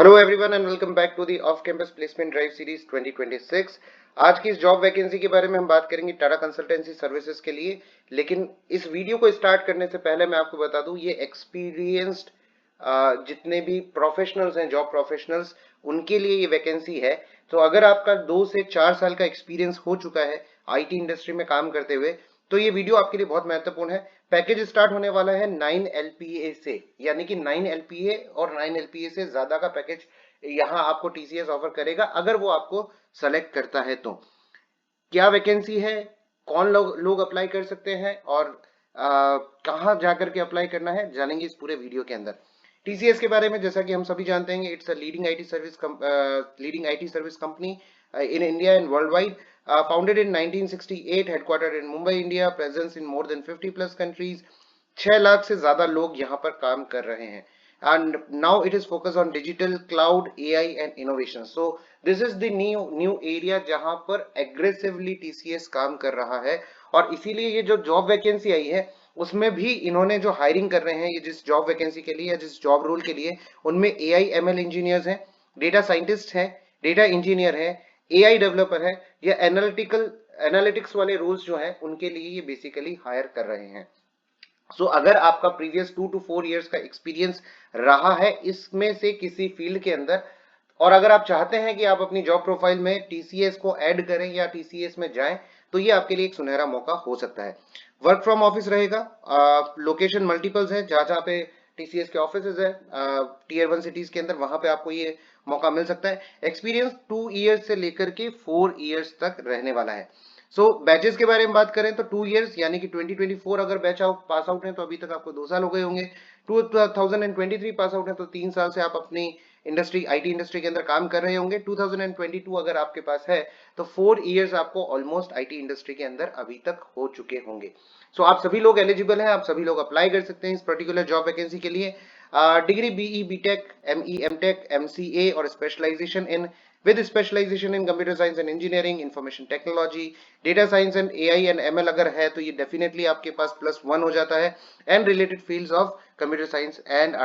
Hello everyone and welcome back to the off campus placement drive series 2026। आज की इस job vacancy के बारे में हम बात करेंगे टाटा कंसल्टेंसी सर्विसेज के लिए। लेकिन इस वीडियो को स्टार्ट करने से पहले मैं आपको बता दूं, ये एक्सपीरियंस्ड जितने भी प्रोफेशनल्स हैं, जॉब प्रोफेशनल्स, उनके लिए ये वैकेंसी है। तो अगर आपका 2 से 4 साल का एक्सपीरियंस हो चुका है आईटी इंडस्ट्री में काम करते हुए, तो ये वीडियो आपके लिए बहुत महत्वपूर्ण है। पैकेज स्टार्ट होने वाला है 9 एलपीए से, यानी कि 9 एलपीए और 9 एलपीए से ज्यादा का पैकेज यहां आपको टीसीएस ऑफर करेगा अगर वो आपको सेलेक्ट करता है। तो क्या वैकेंसी है, कौन लोग अप्लाई कर सकते हैं और कहां जाकर के अप्लाई करना है, जानेंगे इस पूरे वीडियो के अंदर। टीसीएस के बारे में जैसा कि हम सभी जानते हैं, it's a leading IT service company in India and worldwide. Founded in 1968, headquartered in Mumbai, India, presence in more than 50 plus countries. 6 lakh से ज्यादा लोग यहाँ पर काम कर रहे हैं. And now it is focused on digital, cloud, AI and innovation. So this is the new area जहाँ पर aggressively TCS काम कर रहा है. और इसीलिए ये जो जॉब वैकेंसी आई है उसमें भी इन्होंने जो हायरिंग कर रहे हैं, ये जिस जॉब वैकेंसी के लिए या जिस जॉब रोल के लिए, उनमें AI ML इंजीनियर्स हैं, डेटा साइंटिस्ट हैं, डेटा इंजीनियर है, एआई डेवलपर है, या एनालिटिक्स वाले रोल्स जो हैं उनके लिए ये बेसिकली हायर कर रहे हैं। सो अगर आपका प्रीवियस 2 to 4 इयर्स का एक्सपीरियंस रहा है इसमें से किसी फील्ड के अंदर, और अगर आप चाहते हैं कि आप अपनी जॉब प्रोफाइल में टीसीएस को ऐड करें या टीसीएस में जाएं, तो ये आपके लिए एक सुनहरा मौका हो सकता है। वर्क फ्रॉम ऑफिस रहेगा, लोकेशन मल्टीपल्स है, जहां जहां पे टीसीएस के ऑफिसेज है टीयर 1 सिटीज के अंदर, वहां पे आपको ये मौका मिल सकता है। एक्सपीरियंस 2 इयर्स से लेकर के 4 इयर्स तक रहने वाला है। सो बैचेस के बारे में बात करें तो 2 इयर्स यानी कि 2024 अगर बैच आउट पास आउट है तो अभी तक आपको 2 साल हो गए होंगे। 2023 पास आउट है तो 3 साल से आप अपनी इंडस्ट्री आईटी इंडस्ट्री के अंदर काम कर रहे होंगे। 2022 अगर आपके पास है तो 4 इयर्स आपको ऑलमोस्ट आईटी इंडस्ट्री के अंदर अभी तक हो चुके होंगे। सो आप सभी लोग एलिजिबल हैं, आप सभी लोग अप्लाई कर सकते हैं इस पर्टिकुलर जॉब वैकेंसी के लिए। Degree BE BTech ME MTech MCA और specialization in with specialization in computer science and engineering, information technology, data science and AI and ML अगर है तो ये definitely आपके पास +1 हो जाता है। and related fields of computer science and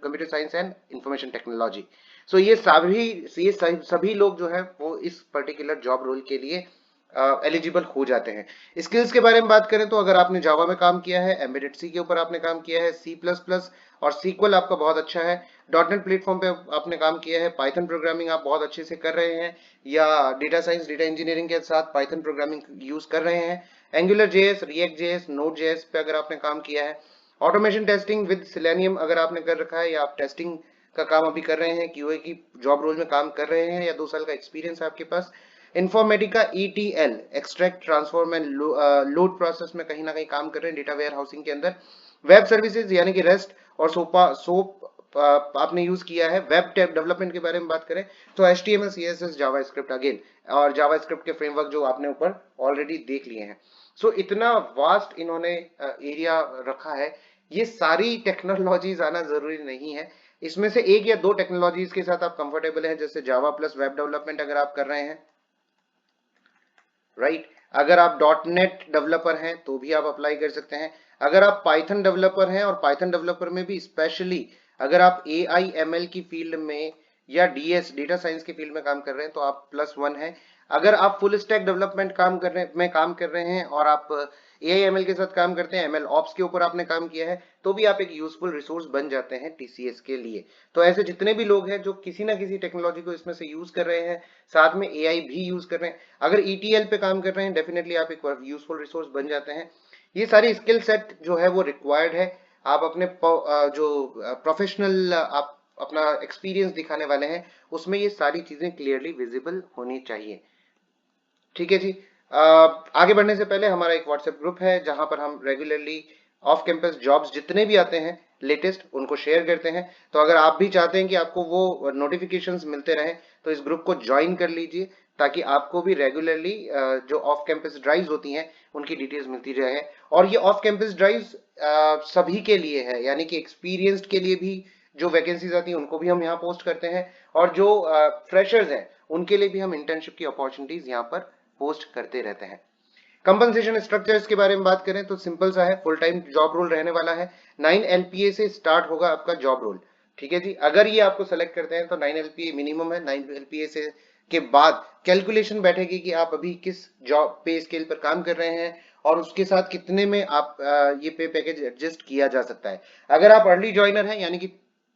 computer science and information technology. so ये सभी लोग जो है वो इस particular job role के लिए एलिजिबल हो जाते हैं। स्किल्स के बारे में बात करें तो अगर आपने जावा में काम किया है, एम्बेडेड सी के ऊपर आपने काम किया है, सी प्लस प्लस और सीक्वल आपका बहुत अच्छा है, डॉटनेट प्लेटफॉर्म पे आपने काम किया है, पाइथन प्रोग्रामिंग आप बहुत अच्छे से कर रहे हैं, या डेटा साइंस डेटा इंजीनियरिंग के साथ पाइथन प्रोग्रामिंग यूज कर रहे हैं, angular JS, react JS, node JS पे अगर आपने काम किया है, ऑटोमेशन टेस्टिंग विद सिलेनियम अगर आपने कर रखा है, या आप टेस्टिंग का काम अभी कर रहे हैं, क्यूए की जॉब रोल में काम कर रहे हैं, या 2 साल का एक्सपीरियंस है आपके पास, Informatica ETL extract transform and load process में कहीं ना कहीं काम कर रहे हैं डेटा वेयर हाउसिंग के अंदर, वेब सर्विसेज यानी कि रेस्ट और सोप आपने यूज किया है। वेब डेवलपमेंट के बारे में बात करें तो HTML CSS जावास्क्रिप्ट अगेन, और जावास्क्रिप्ट के फ्रेमवर्क जो आपने ऊपर ऑलरेडी देख लिए हैं। सो इतना वास्ट इन्होंने एरिया रखा है। ये सारी टेक्नोलॉजीज आना जरूरी नहीं है, इसमें से एक या दो टेक्नोलॉजीज के साथ आप कंफर्टेबल हैं, जैसे जावा प्लस वेब डेवलपमेंट अगर आप कर रहे हैं, राइट। अगर आप डॉटनेट डेवलपर हैं तो भी आप अप्लाई कर सकते हैं। अगर आप पाइथन डेवलपर हैं, और पाइथन डेवलपर में भी स्पेशली अगर आप AI ML की फील्ड में या डीएस डेटा साइंस की फील्ड में काम कर रहे हैं तो आप +1 है। अगर आप फुल स्टैक डेवलपमेंट काम कर रहे हैं और आप AI ML के साथ काम करते हैं, ML ऑप्स के ऊपर आपने काम किया है, तो भी आप एक यूजफुल रिसोर्स बन जाते हैं टीसीएस के लिए। तो ऐसे जितने भी लोग हैं जो किसी ना किसी टेक्नोलॉजी को इसमें से यूज कर रहे हैं, साथ में AI भी यूज कर रहे हैं, अगर ETL पे काम कर रहे हैं, डेफिनेटली आप एक यूजफुल रिसोर्स बन जाते हैं। ये सारी स्किल सेट जो है वो रिक्वायर्ड है। आप अपने जो प्रोफेशनल आप अपना एक्सपीरियंस दिखाने वाले हैं उसमें ये सारी चीजें क्लियरली विजिबल होनी चाहिए। ठीक है जी। आगे बढ़ने से पहले हमारा एक व्हाट्सएप ग्रुप है जहां पर हम रेगुलरली ऑफ कैंपस जॉब्स जितने भी आते हैं लेटेस्ट उनको शेयर करते हैं। तो अगर आप भी चाहते हैं कि आपको वो नोटिफिकेशंस मिलते रहें तो इस ग्रुप को ज्वाइन कर लीजिए, ताकि आपको भी रेगुलरली जो ऑफ कैंपस ड्राइव्स होती हैं उनकी डिटेल्स मिलती रहे। और ये ऑफ कैंपस ड्राइव्स सभी के लिए है, यानी कि एक्सपीरियंस्ड के लिए भी जो वैकेंसीज आती हैं उनको भी हम यहाँ पोस्ट करते हैं, और जो फ्रेशर्स हैं उनके लिए भी हम इंटर्नशिप की अपॉर्चुनिटीज यहाँ पर पोस्ट करते रहते हैं। कंपनसेशन स्ट्रक्चर्स के बारे में बात करें तो सिंपल सा है, फुल टाइम जॉब रोल रहने वाला है। 9 LPA से स्टार्ट होगा आपका जॉब रोल, ठीक है जी। अगर ये आपको सेलेक्ट करते हैं तो 9 LPA मिनिमम है। 9 LPA से के बाद कैलकुलेशन बैठेगी कि आप अभी किस जॉब पे स्केल पर काम कर रहे हैं और उसके साथ कितने में आप ये पे पैकेज एडजस्ट किया जा सकता है। अगर आप अर्ली ज्वाइनर हैं यानी कि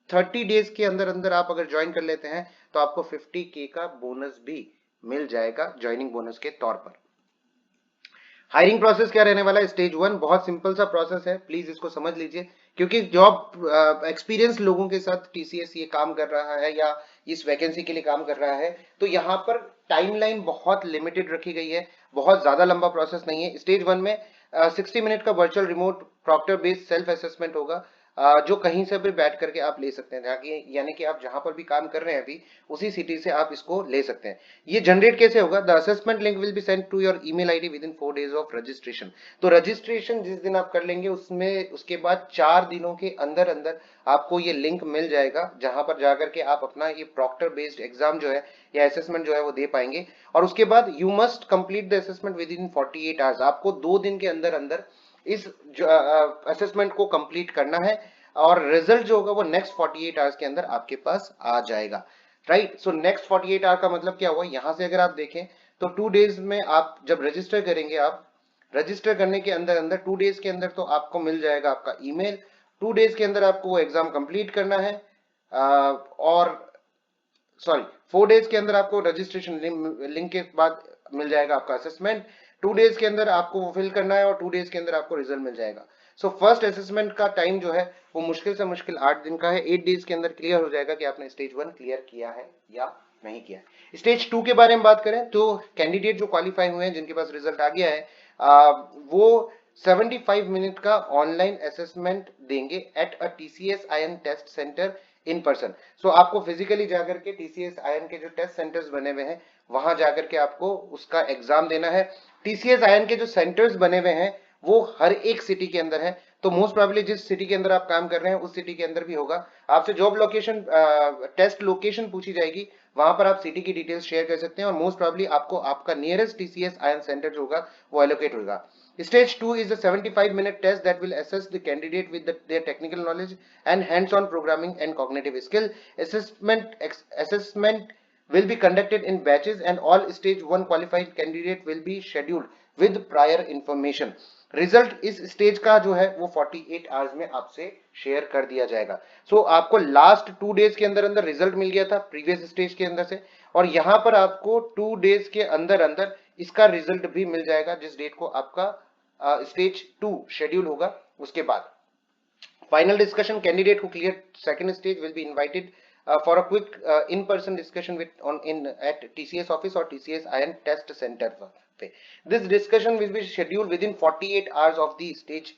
30 डेज के अंदर अंदर आप अगर ज्वाइन कर लेते हैं तो आपको 50K का बोनस भी मिल जाएगा ज्वाइनिंग बोनस के तौर पर। हायरिंग प्रोसेस क्या रहने वाला है? स्टेज 1 बहुत सिंपल सा प्रोसेस है, प्लीज इसको समझ लीजिए, क्योंकि जॉब एक्सपीरियंस लोगों के साथ टीसीएस ये काम कर रहा है या इस वैकेंसी के लिए काम कर रहा है, तो यहाँ पर टाइमलाइन बहुत लिमिटेड रखी गई है, बहुत ज्यादा लंबा प्रोसेस नहीं है। स्टेज 1 में 60 मिनट का virtual remote proctor based self assessment होगा, जो कहीं से भी बैठ करके आप ले सकते हैं, यानी कि आप जहां पर भी काम कर रहे हैं अभी उसी सिटी से आप इसको ले सकते हैं। ये जनरेट कैसे होगा? The assessment link will be send to your email ID within 4 days of registration. तो रजिस्ट्रेशन जिस दिन आप कर लेंगे उसमें उसके बाद 4 दिनों के अंदर अंदर आपको ये लिंक मिल जाएगा, जहां पर जाकर के आप अपना ये प्रॉक्टर बेस्ड एग्जाम जो है या असेसमेंट जो है वो दे पाएंगे। और उसके बाद you must complete the assessment with in 48 hours. आपको 2 दिन के अंदर अंदर इस असेसमेंट को कंप्लीट करना है और रिजल्ट जो होगा वो नेक्स्ट 48 आवर्स के अंदर आपके पास आ जाएगा। राइट, सो नेक्स्ट 48 आवर का मतलब क्या हुआ? यहां से अगर आप देखें तो 2 डेज में आप जब रजिस्टर करेंगे, आप रजिस्टर करने के अंदर अंदर 2 डेज के अंदर तो आपको मिल जाएगा आपका ईमेल। 2 डेज के अंदर आपको वो एग्जाम कंप्लीट करना है और सॉरी 4 डेज के अंदर आपको रजिस्ट्रेशन लिंक के बाद मिल जाएगा आपका असेसमेंट। 2 डेज के अंदर आपको वो फिल करना है और 2 डेज के अंदर आपको रिजल्ट मिल जाएगा। सो फर्स्ट असेसमेंट का टाइम जो है वो मुश्किल से मुश्किल 8 दिन का है। 8 डेज के अंदर क्लियर हो जाएगा कि आपने स्टेज 1 क्लियर किया है या नहीं किया है। स्टेज 2 के बारे में बात करें तो कैंडिडेट जो क्वालिफाई हुए हैं, जिनके पास रिजल्ट आ गया है, वो 75 मिनट का ऑनलाइन असेसमेंट देंगे at a TCS iON test centre in person. So आपको फिजिकली जाकर के टीसीएस आईएन के जो टेस्ट सेंटर्स बने हुए हैं वहां जाकर के आपको उसका एग्जाम देना है। टीसीएस आईएन के जो सेंटर्स बने हुए हैं वो हर एक सिटी के अंदर है, तो मोस्ट प्रोबेबली जिस सिटी के अंदर आप काम कर रहे हैं उस सिटी के अंदर भी होगा। आपसे जॉब लोकेशन टेस्ट लोकेशन पूछी जाएगी, वहां पर आप सिटी की डिटेल्स शेयर कर सकते हैं और मोस्ट प्रोबेबली आपको आपका नियरेस्ट टीसीएस आईएन सेंटर जो होगा वो एलोकेट होगा। Stage 2 is a 75-minute test that will assess the candidate with their technical knowledge and hands-on programming and cognitive skill. Assessment will be conducted in batches and all stage 1 qualified candidate will be scheduled with prior information. Result इस stage का जो है वो 48 hours में आपसे share कर दिया जाएगा। सो आपको लास्ट 2 डेज के अंदर अंदर रिजल्ट मिल गया था प्रीवियस स्टेज के अंदर से, और यहां पर आपको 2 डेज के अंदर अंदर इसका रिजल्ट भी मिल जाएगा जिस डेट को आपका स्टेज 2 शेड्यूल होगा। उसके बाद final discussion, candidate who clear second stage will be invited for a quick in-person discussion at TCS office or TCS IN test center पे। This discussion will be scheduled within 48 hours of the stage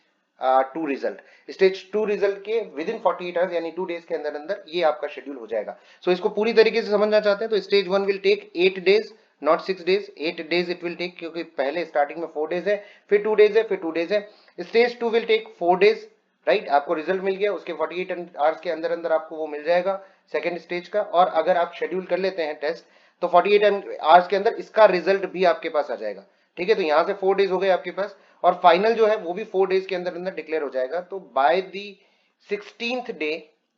2 result। Stage 2 result के with in 48 hours यानी 2 days के अंदर अंदर ये आपका schedule हो जाएगा। सो इसको पूरी तरीके से समझना चाहते हैं तो stage 1 will take 8 days not 6 days, 8 days it will take, क्योंकि पहले स्टार्टिंग में 4 डेज है, फिर 2 डेज है, फिर 2 डेज है। Stage 2 will take 4 days. Right, आपको रिजल्ट मिल गया, उसके 48 आवर्स के अंदर अंदर आपको वो मिल जाएगा सेकेंड स्टेज का, और अगर आप शेड्यूल कर लेते हैं टेस्ट तो 48 आवर्स के अंदर इसका रिजल्ट भी आपके पास आ जाएगा। ठीक है, तो यहां से 4 डेज हो गए आपके पास और फाइनल जो है वो भी 4 डेज के अंदर अंदर डिक्लेयर हो जाएगा। तो बाय दी 16th डे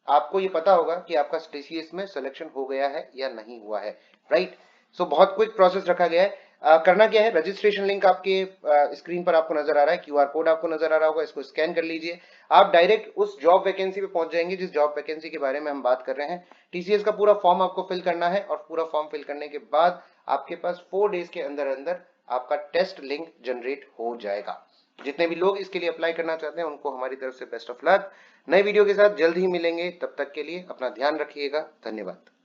आपको ये पता होगा कि आपका टीसीएस में सिलेक्शन हो गया है या नहीं हुआ है। राइट, सो बहुत क्विक प्रोसेस रखा गया है। करना क्या है, रजिस्ट्रेशन लिंक आपके स्क्रीन पर आपको नजर आ रहा है, क्यूआर कोड आपको नजर आ रहा होगा, इसको स्कैन कर लीजिए, आप डायरेक्ट उस जॉब वैकेंसी पे पहुंच जाएंगे जिस जॉब वैकेंसी के बारे में हम बात कर रहे हैं। टीसीएस का पूरा फॉर्म आपको फिल करना है और पूरा फॉर्म फिल करने के बाद आपके पास 4 डेज के अंदर अंदर आपका टेस्ट लिंक जनरेट हो जाएगा। जितने भी लोग इसके लिए अप्लाई करना चाहते हैं उनको हमारी तरफ से बेस्ट ऑफ लक। नए वीडियो के साथ जल्द ही मिलेंगे, तब तक के लिए अपना ध्यान रखिएगा। धन्यवाद।